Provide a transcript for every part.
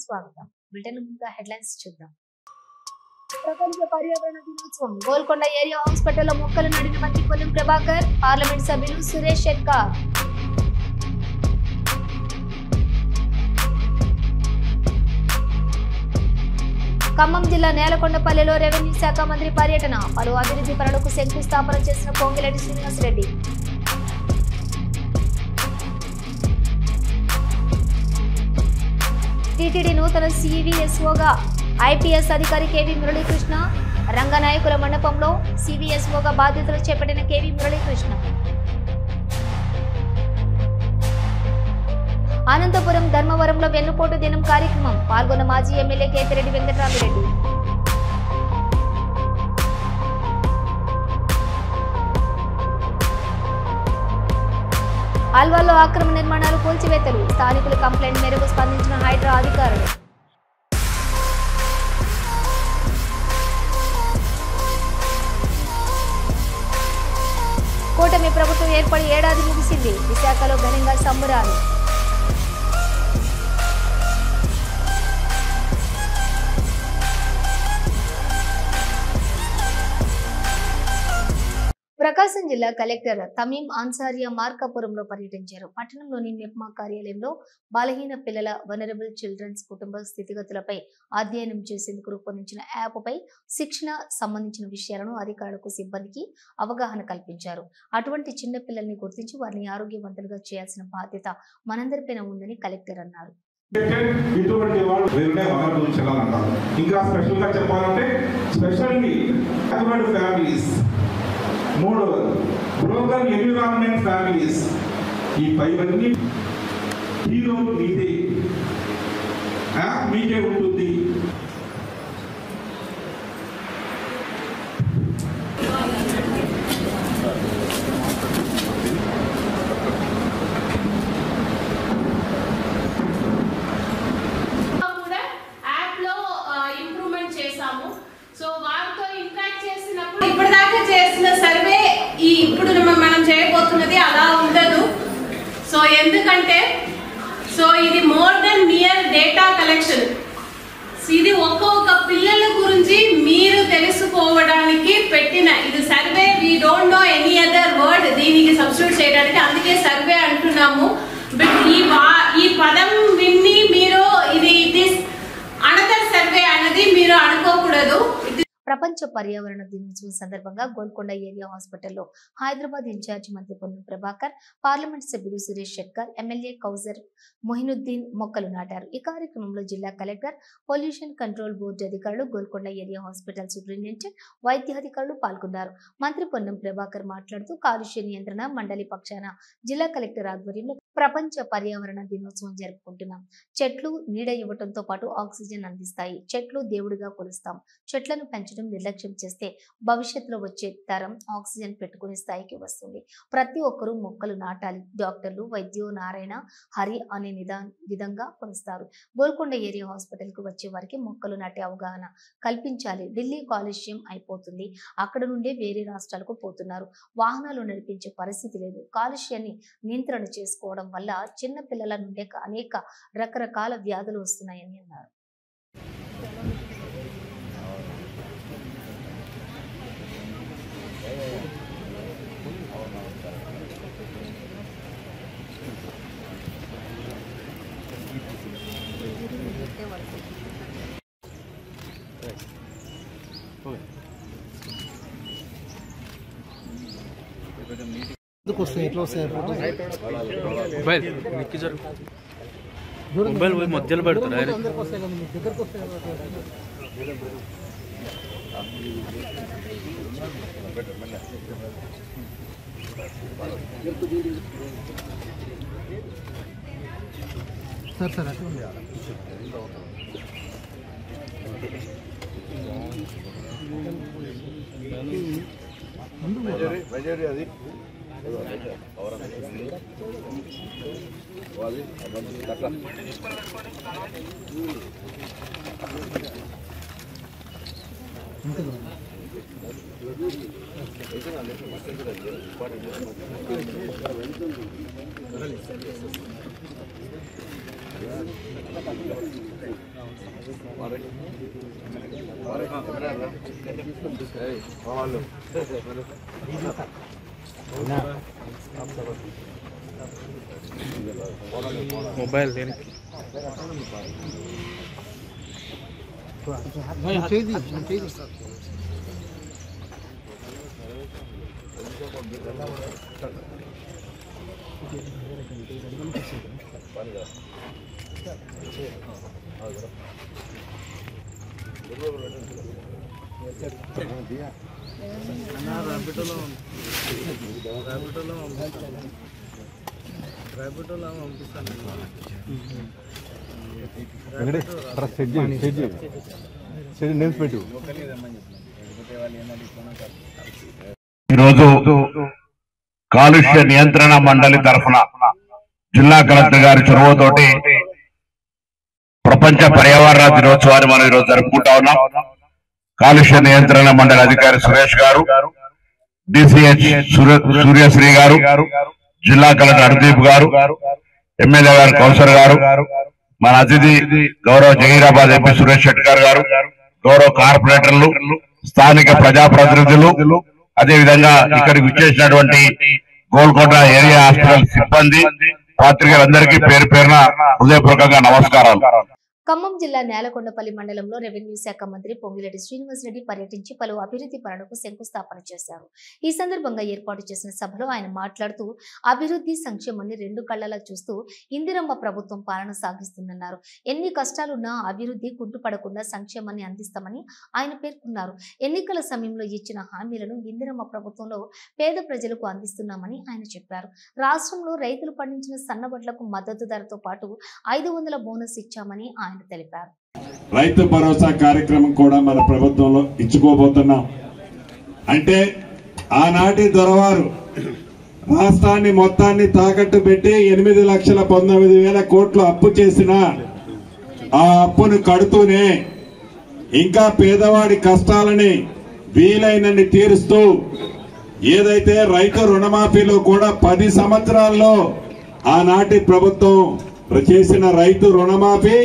స్వాగతం. బ్రిటన్ ముందుగా హెడ్లైన్స్ చూద్దాం. ప్రపంచ పర్యావరణ దినోత్సవం గోల్కొండ ఏరియా హాస్పిటల్లో మొక్కలు నాటిన మంత్రి పొన్నం ప్రభాకర్, పార్లమెంట్ సభ్యులు సురేష్ షెట్కార్. ఖమ్మం జిల్లా నేలకొండపల్లిలో రెవెన్యూ శాఖ మంత్రి పర్యటన, పలు అభివృద్ధి పనులకు శంకుస్థాపన చేసిన పొంగిరెడ్డి శ్రీనివాసరెడ్డి. టీటీడీ నూతన సివిఎస్ఓగా ఐపీఎస్ అధికారి కేవీ మురళీకృష్ణ, రంగనాయకుల మండపంలో సివిఎస్ఓగా బాధ్యతలు చేపట్టిన కేవీ మురళీకృష్ణ. అనంతపురం ధర్మవరంలో వెన్నుపోటు దినం కార్యక్రమం, పాల్గొన్న మాజీ ఎమ్మెల్యే కేతిరెడ్డి వెంకటరామిరెడ్డి. అల్వాల్లో అక్రమ నిర్మాణాలు కూల్చివేతలు, స్థానికుల కంప్లైంట్ మేరకు స్పందించిన హైడ్రా అధికారులు. కూటమి ప్రభుత్వం ఏర్పడి ఏడాది ముగిసింది, విశాఖలో ఘనంగా సంబరాలు. ప్రకాశం జిల్లా కలెక్టర్ తమీం అన్సారియా మార్కాపురంలో పర్యటించారు. పట్టణంలోని మెప్మా కార్యాలయంలో బలహీన పిల్లల వనరబుల్ చిల్డ్రన్స్ కుటుంబ స్థితిగతులపై అధ్యయనం చేసేందుకు రూపొందించిన యాప్పై శిక్షణ సంబంధించిన విషయాలను అధికారులకు సిబ్బందికి అవగాహన కల్పించారు. అటువంటి చిన్న పిల్లల్ని గుర్తించి వారిని ఆరోగ్యవంతులుగా చేయాల్సిన బాధ్యత మనందరిపైన ఉందని కలెక్టర్ అన్నారు. బ్రోకన్ ఎన్విరాన్మెంట్ ఫ్యామిలీస్, ఈ పైవన్నీ హీరో మీదే మీకే ఉంటుంది. ఇప్పుడు మనం చేయబోతున్నది అలా ఉండదు. సో ఎందుకంటే ఇది more than mere data collection. ఇది ఒక్కొక్క పిల్లల గురించి మీరు తెలుసుకోవడానికి పెట్టిన ఇది survey. We don't know any other word దీనికి సబ్స్టిట్యూట్ చేయడానికి, అందుకే సర్వే అంటున్నాము. బట్ ఈ పదం విన్ని మీరు ఇది ఇట్ ఈస్ అనదర్ సర్వే అనేది మీరు అనుకోకూడదు. ప్రపంచ పర్యావరణ దినోత్సవం సందర్భంగా గోల్కొండ ఏరియా హాస్పిటల్లో హైదరాబాద్ ఇన్ఛార్జి మంత్రి పొన్నం ప్రభాకర్, పార్లమెంట్ సభ్యులు సురేష్ షెట్కార్, ఎమ్మెల్యే కౌజర్ మొహినుద్దీన్ మొక్కలు నాటారు. ఈ కార్యక్రమంలో జిల్లా కలెక్టర్, పొల్యూషన్ కంట్రోల్ బోర్డు అధికారులు, గోల్కొండ ఏరియా హాస్పిటల్ సూపరింటెండెంట్, వైద్యాధికారులు పాల్గొన్నారు. మంత్రి పొన్నం ప్రభాకర్ మాట్లాడుతూ కాలుష్య నియంత్రణ మండలి పక్షాన జిల్లా కలెక్టర్ ఆధ్వర్యంలో ప్రపంచ పర్యావరణ దినోత్సవం జరుపుకుంటున్నాం. చెట్లు నీడ ఇవ్వడంతో పాటు ఆక్సిజన్ అందిస్తాయి. చెట్లు దేవుడిగా కొలుస్తాం. చెట్లను పెంచడం నిర్లక్ష్యం చేస్తే భవిష్యత్తులో వచ్చే తరం ఆక్సిజన్ పెట్టుకునే స్థాయికి వస్తుంది. ప్రతి ఒక్కరూ మొక్కలు నాటాలి. డాక్టర్లు వైద్యో నారాయణ హరి అనే విధంగా కొలుస్తారు. గోల్కొండ ఏరియా హాస్పిటల్ కు వచ్చే వారికి మొక్కలు నాటే అవగాహన కల్పించాలి. ఢిల్లీ కాలుష్యం అయిపోతుంది, అక్కడ నుండే వేరే రాష్ట్రాలకు పోతున్నారు. వాహనాలు నడిపించే పరిస్థితి లేదు. కాలుష్యాన్ని నియంత్రణ చేసుకోవడం వల్ల చిన్న పిల్లల నుండే అనేక రకరకాల వ్యాధులు వస్తున్నాయని అన్నారు. మొబైల్ పోయి మధ్యలో పెడతారు. సార్ సార్ అట్లా అది ఇంత మొబైల్ దేనికి ఈరోజు కాలుష్య నియంత్రణ మండలి తరఫున జిల్లా కలెక్టర్ గారి చొరవతోటి ప్రపంచ పర్యావరణ దినోత్సవాన్ని మనం ఈరోజు జరుపుకుంటా ఉన్నాం. కాలుష్య నియంత్రణ మండలి అధికారి సురేష్ గారు, డిసిహెచ్ సూర్యశ్రీ గారు, జిల్లా కలెక్టర్ హర్దీప్ గారు, ఎమ్మెల్యే గారు కౌసర్ గారు, మన అతిథి గౌరవ జహీరాబాద్ ఎంపీ సురేష్ షెట్కర్ గారు, గౌరవ కార్పొరేటర్లు, స్థానిక ప్రజాప్రతినిధులు, అదేవిధంగా ఇక్కడికి విచ్చేసినటువంటి గోల్కొండ ఏరియా హాస్పిటల్ సిబ్బంది, పాత్రికలందరికీ పేరు పేరున హృదయపూర్వకంగా నమస్కారాలు. ఖమ్మం జిల్లా నేలకొండపల్లి మండలంలో రెవెన్యూ శాఖ మంత్రి పొంగిరెడ్డి శ్రీనివాసరెడ్డి పర్యటించి పలు అభివృద్ధి పనులకు శంకుస్థాపన చేశారు. ఈ సందర్భంగా ఏర్పాటు చేసిన సభలో ఆయన మాట్లాడుతూ అభివృద్ధి సంక్షేమాన్ని రెండు కళ్లలా చూస్తూ ఇందిరమ్మ ప్రభుత్వం పాలన సాగిస్తుందన్నారు. ఎన్ని కష్టాలున్నా అభివృద్ధి కుంటుపడకుండా సంక్షేమాన్ని అందిస్తామని ఆయన పేర్కొన్నారు. ఎన్నికల సమయంలో ఇచ్చిన హామీలను ఇందిరమ్మ ప్రభుత్వంలో పేద ప్రజలకు అందిస్తున్నామని ఆయన చెప్పారు. రాష్ట్రంలో రైతులు పండించిన సన్నబడ్లకు మద్దతు ధరతో పాటు 500 బోనస్ ఇచ్చామని ఆయన తెలిపారు. రైతు భరోసా కార్యక్రమం కూడా మన ప్రభుత్వంలో ఇచ్చుకోబోతున్నాం. అంటే ఆనాటి దొరవారు రాష్ట్రాన్ని మొత్తాన్ని తాకట్టు పెట్టి 8,19,000 కోట్లు అప్పు చేసిన ఆ అప్పును కడుతూనే ఇంకా పేదవాడి కష్టాలని వీలైనన్ని తీరుస్తూ ఏదైతే రైతు రుణమాఫీలో కూడా 10 సంవత్సరాల్లో ఆనాటి ప్రభుత్వం చేసిన రైతు రుణమాఫీ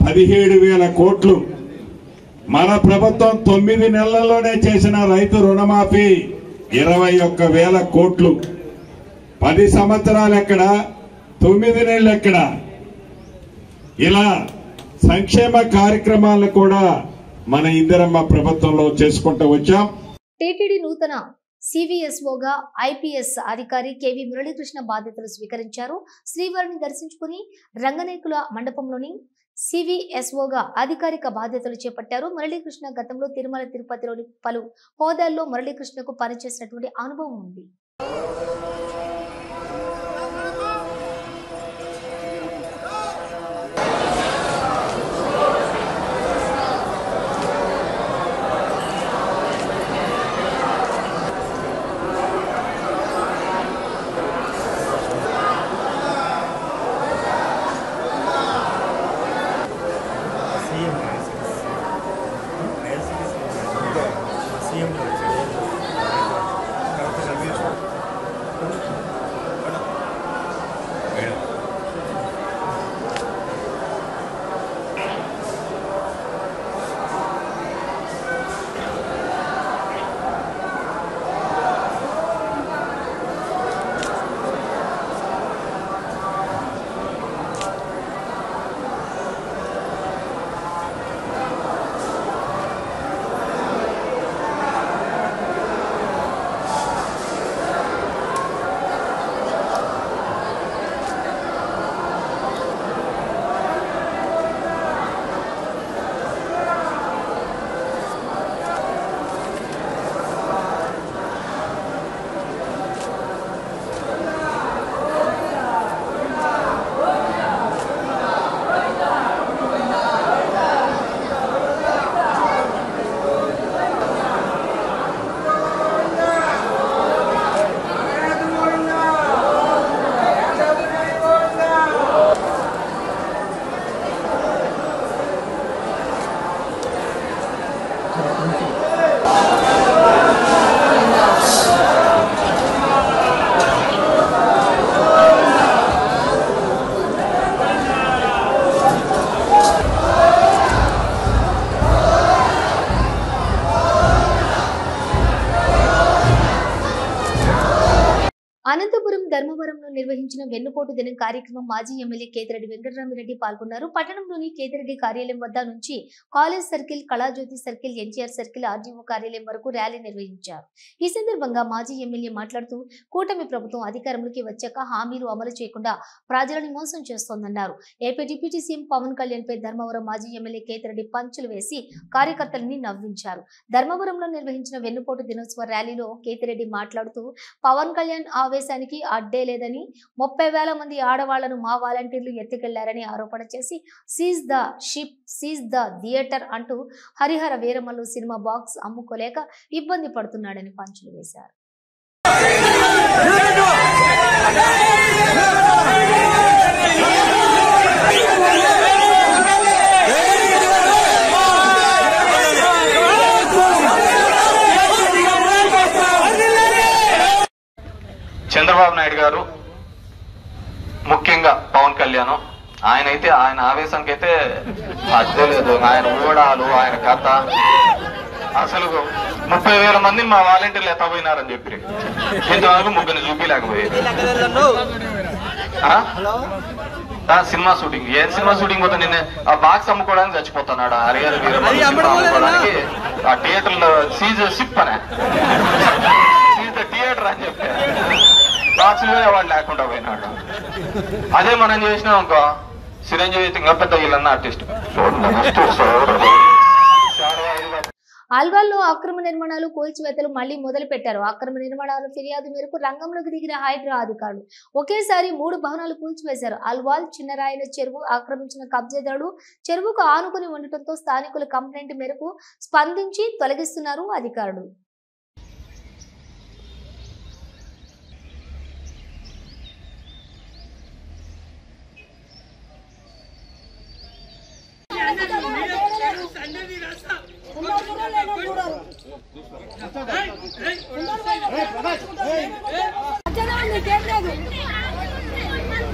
17,000 కోట్లు, మన ప్రభుత్వం 9 నెలల్లోనే చేసిన రైతు రుణమాఫీ 21,000 కోట్లు. 10 సంవత్సరాలు ఎక్కడ, 9 నెలలు ఎక్కడ? ఇలా సంక్షేమ కార్యక్రమాలను కూడా మన ఇందిరమ్మ ప్రభుత్వంలో చేసుకుంటూ వచ్చాం. టీటీడీ నూతన సివిఎస్ఓగా ఐపీఎస్ అధికారి కేవి మురళీకృష్ణ బాధ్యతలు స్వీకరించారు. శ్రీవారిని దర్శించుకుని రంగనాయకుల మండపంలోని సివిఎస్ఓగా అధికారిక బాధ్యతలు చేపట్టారు. మురళీకృష్ణ గతంలో తిరుమల తిరుపతిలోని పలు హోదాల్లో మురళీకృష్ణకు పనిచేసినటువంటి అనుభవం ఉంది. ధర్మవరంలో నిర్వహించిన వెన్నుపోటు దినం కార్యక్రమం మాజీ ఎమ్మెల్యే కేతిరెడ్డి వెంకటరామిరెడ్డి పాల్గొన్నారు. పట్టణంలోని కేతిరెడ్డి కార్యాలయం వద్ద నుంచి college circle, Kalajyothi circle, NTR circle, RDO కార్యాలయం వరకు ర్యాలీ నిర్వహించారు. ఈ సందర్భంగా మాజీ ఎమ్మెల్యే మాట్లాడుతూ కూటమి ప్రభుత్వం అధికారంలోకి వచ్చాక హామీలు అమలు చేయకుండా ప్రజలను మోసం చేస్తోందన్నారు. AP deputy CM Pawan Kalyan పై ధర్మవరం మాజీ ఎమ్మెల్యే కేతిరెడ్డి పంచులు వేసి కార్యకర్తలని నవ్వించారు. ధర్మవరంలో నిర్వహించిన వెన్నుపోటు దినోత్సవ ర్యాలీలో కేతిరెడ్డి మాట్లాడుతూ పవన్ కళ్యాణ్ ఆవేశానికి అడ్డే లేదని, 30,000 మంది ఆడవాళ్లను మా వాలంటీర్లు ఎత్తుకెళ్లారని ఆరోపణ చేసి seize the ship, seize the theatre అంటూ హరిహర వీరమల్లు సినిమా బాక్స్ అమ్ముకోలేక ఇబ్బంది పడుతున్నాడని పంచులు వేశారు. చంద్రబాబు నాయుడు గారు, ముఖ్యంగా పవన్ కళ్యాణ్, ఆయన ఆవేశానికి అయితే అర్థం లేదు. ఆయన ఊడాలు, ఆయన కథ, అసలు 30,000 మందిని మా వాలంటీర్లు ఎత్తపోయినారని చెప్పి ఇంతవరకు ముగ్గురిని చూపించలేకపోయారు. సినిమా షూటింగ్, ఏ సినిమా షూటింగ్ పోతే నిన్న ఆ బాక్స్ అమ్ముకోవడానికి చచ్చిపోతున్నాడు. హరిహర వీరమల్లు అమ్ముకోవడానికి ఆ థియేటర్ లో సీజ్ షిప్ అనే సీజ్ ద థియేటర్ అని చెప్పి బాక్స్ వాడు లేకుండా పోయినాడు. అదే మనం చేసినాం ఇంకో చిరంజీవి ఇంకా పెద్ద వీళ్ళన్న ఆర్టిస్ట్. ఆల్వాల్లో అక్రమ నిర్మాణాలు, కూల్చివేతలు మళ్లీ మొదలు పెట్టారు. అక్రమ నిర్మాణాల ఫిర్యాదు మేరకు రంగంలోకి దిగిన హైడ్రా అధికారులు ఒకేసారి 3 భవనాలు కూల్చివేశారు. ఆల్వాల్ చిన్నరాయన చెరువు ఆక్రమించిన కబ్జాదారుడు చెరువుకు ఆనుకుని ఉండటంతో స్థానికుల కంప్లైంట్ మేరకు స్పందించి తొలగిస్తున్నారు అధికారులు.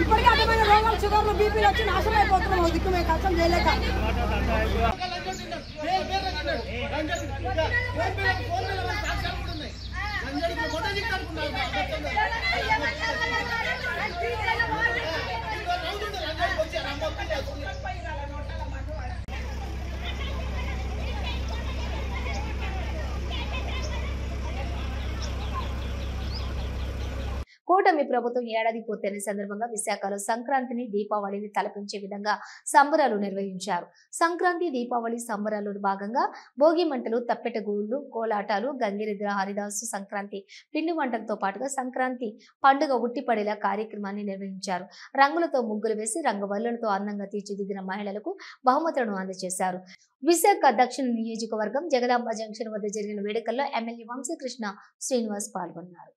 ఇప్పటికే అర్థమైన రోగాలు, షుగర్లు, బీపీలు వచ్చి నాశనం అయిపోతున్నాం. దిక్కుమే కష్టం చేయలేక కూటమి ప్రభుత్వం ఏడాది పూర్తయిన సందర్భంగా విశాఖలో సంక్రాంతిని, దీపావళిని తలపించే విధంగా సంబరాలు నిర్వహించారు. సంక్రాంతి, దీపావళి సంబరాల్లో భాగంగా భోగి మంటలు, తప్పెట గూళ్లు, కోలాటాలు, గంగిరెద్దుల హరిదాసు సంక్రాంతి పిండి వంటలతో పాటుగా సంక్రాంతి పండుగ ఉట్టిపడేలా కార్యక్రమాన్ని నిర్వహించారు. రంగులతో ముగ్గులు వేసి రంగవల్లులతో అందంగా తీర్చిదిద్దిన మహిళలకు బహుమతులను అందజేశారు. విశాఖ దక్షిణ నియోజకవర్గం జగదాంబ జంక్షన్ వద్ద జరిగిన వేడుకల్లో ఎమ్మెల్యే వంశీకృష్ణ శ్రీనివాస్ పాల్గొన్నారు.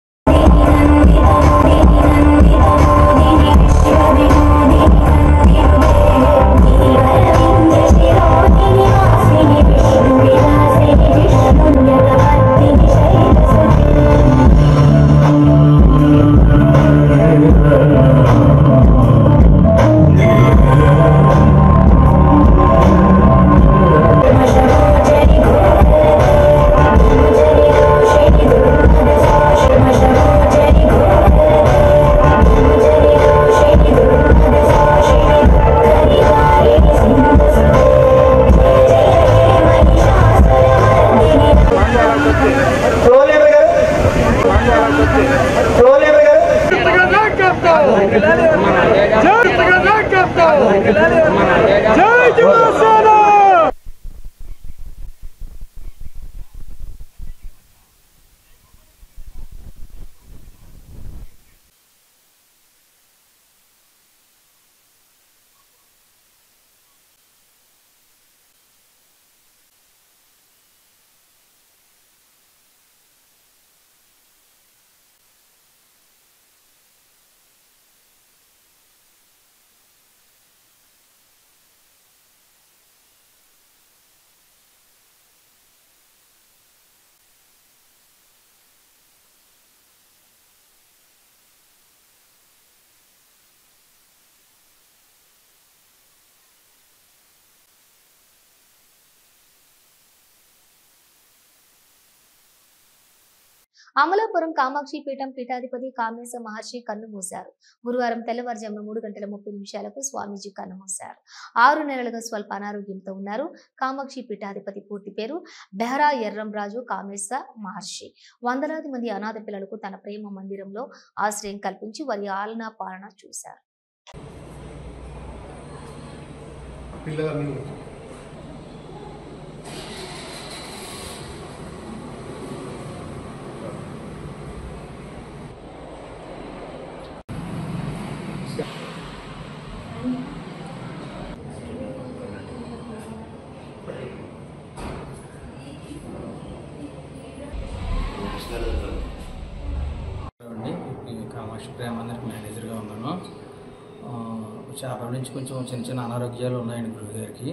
అమలాపురం కామాక్షి పీఠం పీఠాధిపతి కామేశ మహర్షి కన్ను మూశారు. గురువారం తెల్లవారుజామున 3:30 స్వామీజీ కన్ను మూశారు. 6 నెలలుగా స్వల్ప అనారోగ్యంతో ఉన్నారు. కామాక్షి పీఠాధిపతి పూర్తి పేరు బెహరా ఎర్రంరాజు కామేశ మహర్షి. వందలాది మంది అనాథ పిల్లలకు తన ప్రేమ మందిరంలో ఆశ్రయం కల్పించి వారి ఆలనా పాలన చూశారు. కామాక్షి ప్రేమ మందిర్కి మేనేజర్గా ఉన్నాను. చేపల నుంచి కొంచెం చిన్న అనారోగ్యాలు ఉన్నాయండి గురువుగారికి.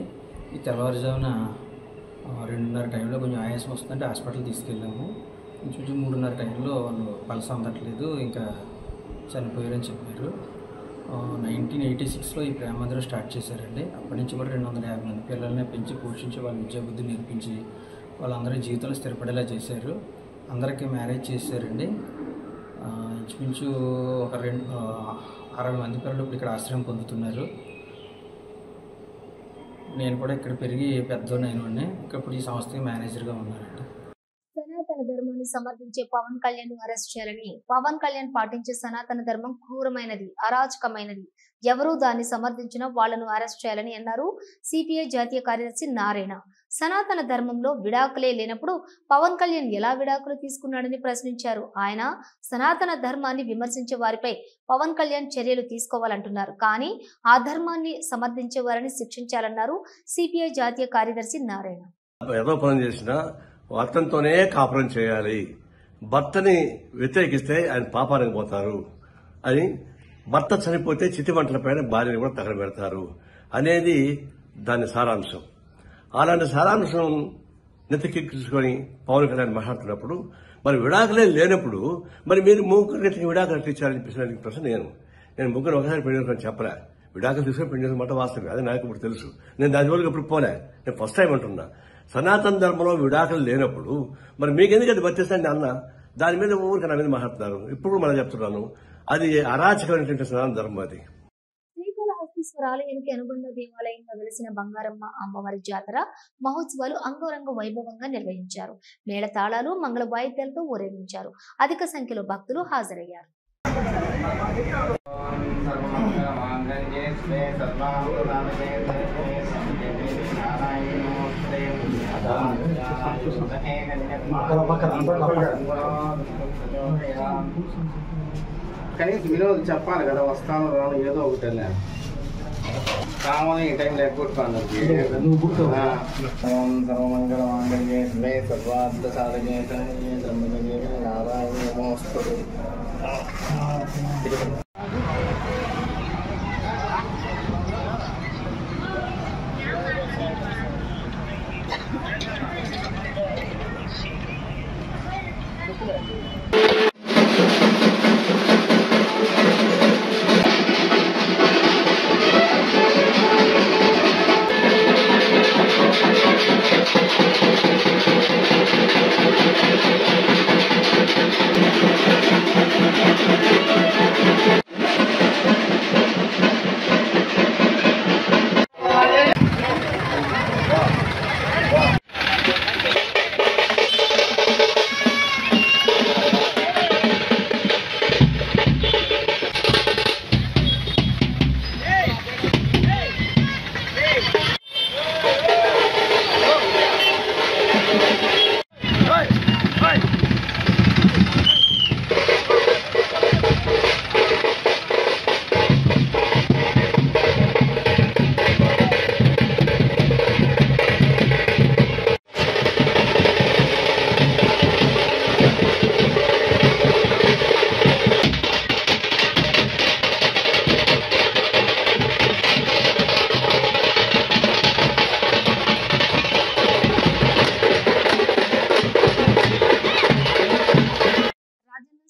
ఈ తెల్లవారుజామున 2:30 టైంలో కొంచెం ఆయాసం వస్తుందంటే హాస్పిటల్ తీసుకెళ్ళాము. కొంచెం 3:30 టైంలో వాళ్ళు పల్స్ అందట్లేదు, ఇంకా చనిపోయారని చెప్పారు. 1986లో ఈ ప్రేమ మందిరం స్టార్ట్ చేశారండి. అప్పటి నుంచి కూడా 250 మంది పిల్లల్ని పెంచి పోషించి వాళ్ళ విద్యాబుద్ధి నేర్పించి వాళ్ళందరి జీవితంలో స్థిరపడేలా చేశారు. అందరికీ మ్యారేజ్ చేశారండి. ఇంచుమించు ఒక 60 మంది పిల్లలు ఇప్పుడు ఇక్కడ ఆశ్రయం పొందుతున్నారు. నేను కూడా ఇక్కడ పెరిగి పెద్దోనైనా ఇప్పుడు ఈ సంస్థకి మేనేజర్గా ఉన్నానండి. సనాతన ధర్మాన్ని సమర్థించే పవన్ కళ్యాణ్ అరెస్ట్ చేయాలని, పవన్ కళ్యాణ్ పాటించే సనాతన ధర్మం క్రూరమైనది, అరాచకమైనది, ఎవరూ దాన్ని సమర్థించినా వాళ్లను అరెస్ట్ చేయాలని అన్నారు సిపిఐ జాతీయ కార్యదర్శి నారాయణ. సనాతన ధర్మంలో విడాకులే లేనప్పుడు పవన్ కళ్యాణ్ ఎలా విడాకులు తీసుకున్నాడని ప్రశ్నించారు. ఆయన సనాతన ధర్మాన్ని విమర్శించే వారిపై పవన్ కళ్యాణ్ చర్యలు తీసుకోవాలంటున్నారు, కానీ ఆ ధర్మాన్ని సమర్థించే వారిని శిక్షించాలన్నారు సిపిఐ జాతీయ కార్యదర్శి నారాయణ. భర్తతోనే కాపురం చేయాలి, భర్తని వ్యతిరేకిస్తే ఆయన పాపానికి పోతారు అని, భర్త చనిపోతే చితిమంటలపైన భార్యని కూడా తగలబెడతారు అనేది దాని సారాంశం. అలాంటి సారాంశం నెత్తికెక్కించుకొని పవన్ కళ్యాణ్ మాట్లాడుతున్నప్పుడు మరి విడాకులే లేనప్పుడు మరి మీరు ముగ్గురికి విడాకులు ఇచ్చారని ప్రశ్న నేను ముగ్గురు ఒకసారి పెళ్లి చేసుకొని చెప్పలే. విడాకులు తీసుకొని పెళ్లి చేసుకున్నమాట వాస్తవం, అది నాకు ఇప్పుడు తెలుసు. నేను దాని వరకు ఇప్పుడు పోలే, నేను ఫస్ట్ టైం అంటున్నా. సనాతన ధర్మంలో విడాకులు లేనప్పుడు మరి మీకెందుకు అది వర్తిస్తుంది అన్న దాని మీద ఊరికి నా మీద మాట్లాడుతున్నారు. ఇప్పుడు మనం చెప్తున్నాను, అది అరాచకమైనటువంటి సనాతన ధర్మం. అది శ్రీకాళహస్తీశ్వర ఆలయానికి అనుబంధ దేవాలయంగా వెలిసిన బంగారమ్మ అమ్మవారి జాతర మహోత్సవాలు అంగరంగ వైభవంగా నిర్వహించారు. మేళ తాళాలు, మంగళ వాయిద్యాలతో ఊరేగించారు. అధిక సంఖ్యలో భక్తులు హాజరయ్యారు. కనీసం వినోద్ చెప్పాలి కదా, వస్తాను రాను ఏదో ఒకటి కామన్ ఈ టైం లేకపోతే సర్వమంగళ మాంగళ్యే శివే సర్వార్థ సాధకే శరణ్యే త్ర్యంబకే నారాయణే నమోస్తుతే.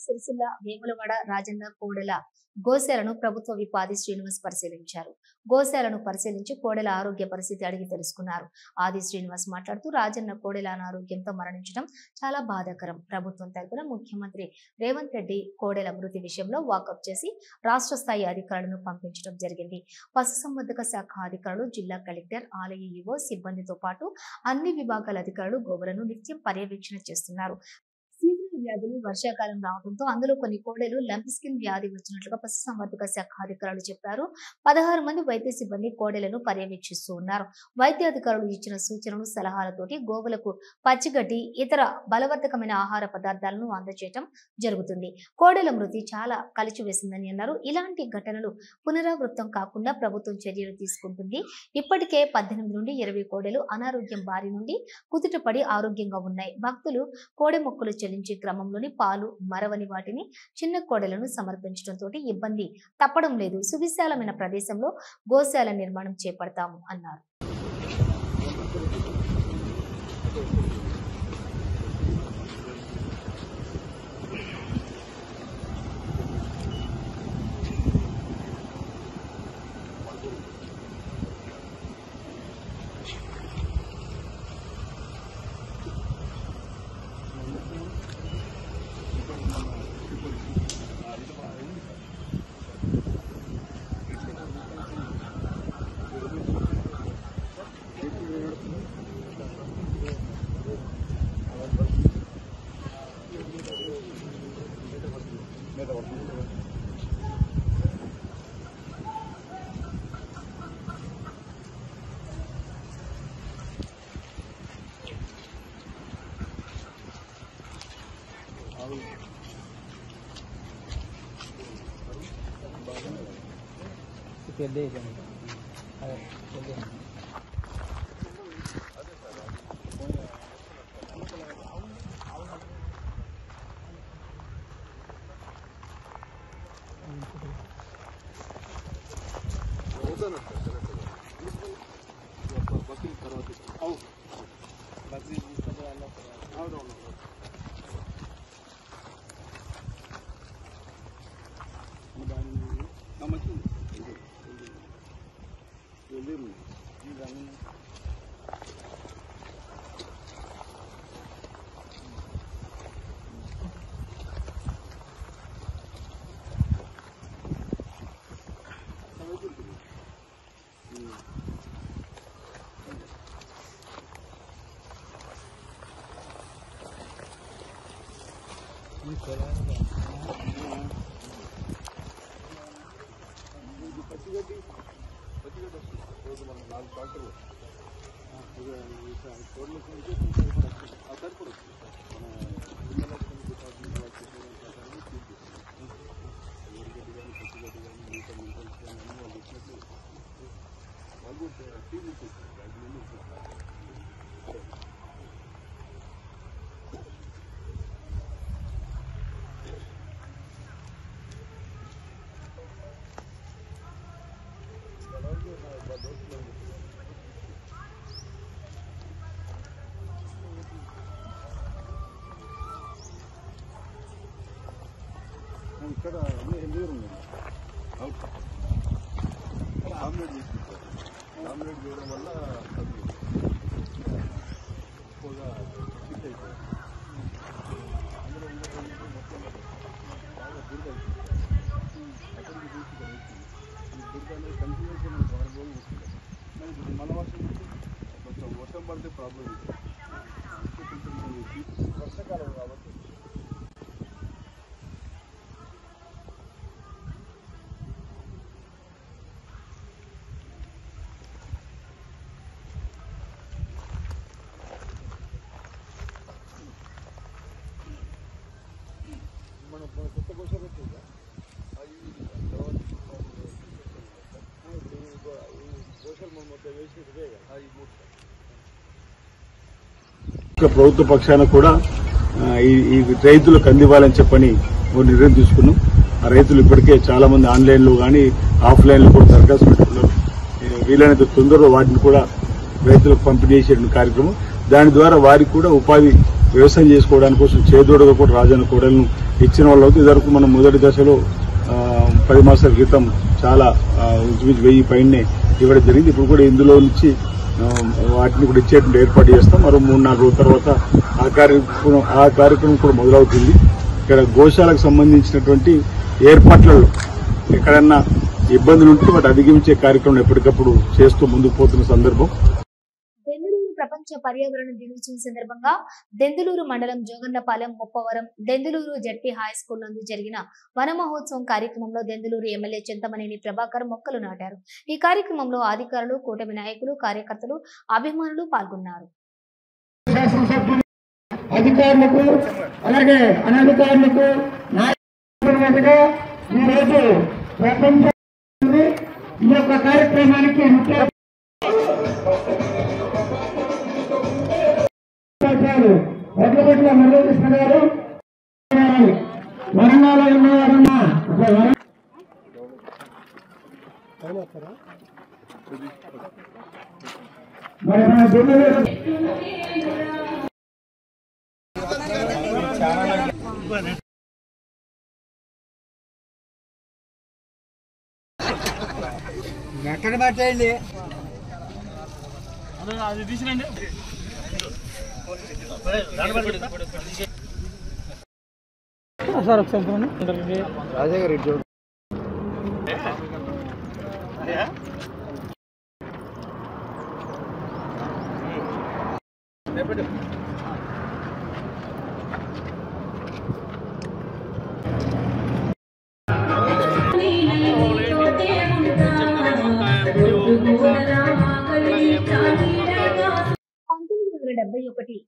సిరిసిల్ల, వేములవాడ, రాజన్న, కోడెల గోశాలను ప్రభుత్వ విప్ ఆది శ్రీనివాస్ పరిశీలించారు. గోశాలను పరిశీలించి కోడెల ఆరోగ్య పరిస్థితి అడిగి తెలుసుకున్నారు. ఆది శ్రీనివాస్ మాట్లాడుతూ రాజన్న కోడెల అనారోగ్యంతో మరణించడం చాలా బాధాకరం. ప్రభుత్వం తరపున ముఖ్యమంత్రి రేవంత్ రెడ్డి కోడెల మృతి విషయంలో వాకప్ చేసి రాష్ట్ర స్థాయి అధికారులను పంపించడం జరిగింది. పశుసంవర్ధక శాఖ అధికారులు, జిల్లా కలెక్టర్, ఆలయ ఈవో సిబ్బందితో పాటు అన్ని విభాగాల అధికారులు గోవులను నిత్యం పర్యవేక్షణ చేస్తున్నారు. సీజనల్ వ్యాధులు వర్షాకాలం రావడంతో అందులో కొన్ని కోడెలు లంప్ స్కిన్ వ్యాధి వచ్చినట్లుగా పశుసంవర్ధక శాఖ అధికారులు చెప్పారు. 16 మంది వైద్య సిబ్బంది కోడెలను పర్యవేక్షిస్తూ ఉన్నారు. వైద్య అధికారులు ఇచ్చిన సూచనలు, సలహాలతోటి గోవులకు పచ్చిగడ్డి, ఇతర బలవర్ధకమైన ఆహార పదార్థాలను అందజేయటం జరుగుతుంది. కోడెల మృతి చాలా కలిచివేసిందని అన్నారు. ఇలాంటి ఘటనలు పునరావృతం కాకుండా ప్రభుత్వం చర్యలు తీసుకుంటుంది. ఇప్పటికే 18 నుండి 20 కోడెలు అనారోగ్యం బారి నుండి కుదుటపడి ఆరోగ్యంగా ఉన్నాయి. భక్తులు కోడె మొక్కులు చెల్లించే క్రమంలోని పాలు మరవని వాటిని, చిన్న కోడెలను సమర్పించడంతో ఇబ్బంది తప్పడం లేదు. సువిశాలమైన ప్రదేశంలో గోశాల నిర్మాణం చేపడతాము అన్నారు. ఇక్కడ అన్ని హెల్దీ ఉన్నాయి. ఆమ్లెట్ తీసుకుంటారు. ఆమ్లెట్ చేయడం వల్ల ఎక్కువగా ఫిట్ అవుతుంది. అందులో మొత్తం బాగా దుర్గ అక్కడికి తీసుకుంటారు. ఈ దుర్గ అనేది కంటిన్యూస్ మనం 6 రోజులు తీసుకుంటాం. మనకి మళ్ళీ కొంచెం వర్షం పడితే ప్రాబ్లం ఉంటుంది. వర్షాకాలం కాబట్టి మనం కొత్త కోస పెట్టిందా కోసలు మనం మొత్తం వేసి ప్రభుత్వ పక్షాన కూడా ఈ రైతులకు అందివ్వాలని చెప్పని ఒక నిర్ణయం తీసుకున్నాం. ఆ రైతులు ఇప్పటికే చాలా మంది ఆన్లైన్లో కానీ ఆఫ్లైన్లో కూడా దరఖాస్తు పెట్టుకున్నారు. వీలైనంత తొందరగా వాటిని కూడా రైతులకు పంపిణీ చేసే కార్యక్రమం. దాని ద్వారా వారికి కూడా ఉపాధి వ్యవసాయం చేసుకోవడానికి కోసం చేదోడుగా కూడా రాజన్న కోడలను ఇచ్చిన వాళ్ళు అవుతుంది. ఇదివరకు మనం మొదటి దశలో 10 మాసాల క్రితం చాలా ఇంచుమించు 1000 పైనే ఇవ్వడం జరిగింది. ఇప్పుడు కూడా ఇందులో నుంచి వాటిని కూడా ఇచ్చేటువంటి ఏర్పాటు చేస్తాం. మరో 3-4 రోజుల తర్వాత ఆ కార్యక్రమం కూడా మొదలవుతుంది. ఇక్కడ గోశాలకు సంబంధించినటువంటి ఏర్పాట్లలో ఎక్కడన్నా ఇబ్బందులు ఉంటే వాటి అధిగమించే కార్యక్రమం ఎప్పటికప్పుడు చేస్తూ ముందుకు పోతున్న సందర్భం. దెందులూరు ప్రపంచ పర్యావరణ దినోత్సవం సందర్భంగా దెందులూరు మండలం Jogannapalem Muppavaram Denduluru ZP high school నందు జరిగిన వన మహోత్సవం కార్యక్రమంలో దెందులూరు ఎమ్మెల్యే చింతమనేని ప్రభాకర్ మొక్కలు నాటారు. ఈ కార్యక్రమంలో అధికారులు, కూటమి నాయకులు, కార్యకర్తలు, అభిమానులు పాల్గొన్నారు. అధికారులకు అలాగే అనధికారులకు నాయకులుగా ఈరోజు ప్రపంచ ఈ యొక్క కార్యక్రమానికి ముఖ్య వడ్లపట్ల మురళీకృష్ణ గారు వరంగల్లో ఉన్నవారన్నా మరి మన జిల్లాలో ఎక్కడ పట్టేయండి అది తీసిరండి. సార్ ఒకసారి రాజాగారు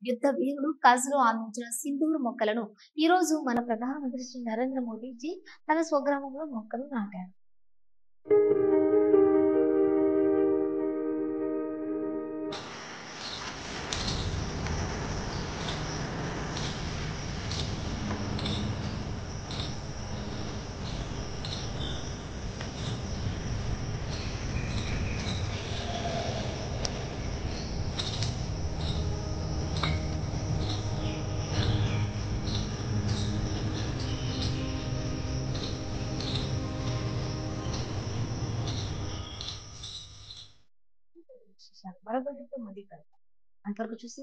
యుద్ధ వీరుడు కాజులో ఆందించిన సింధూరు మొక్కలను ఈ రోజు మన ప్రధానమంత్రి శ్రీ నరేంద్ర మోడీజీ తన స్వగ్రామంలో మొక్కలు నాటారు. మరొక మళ్ళీ అంతవరకు చూసి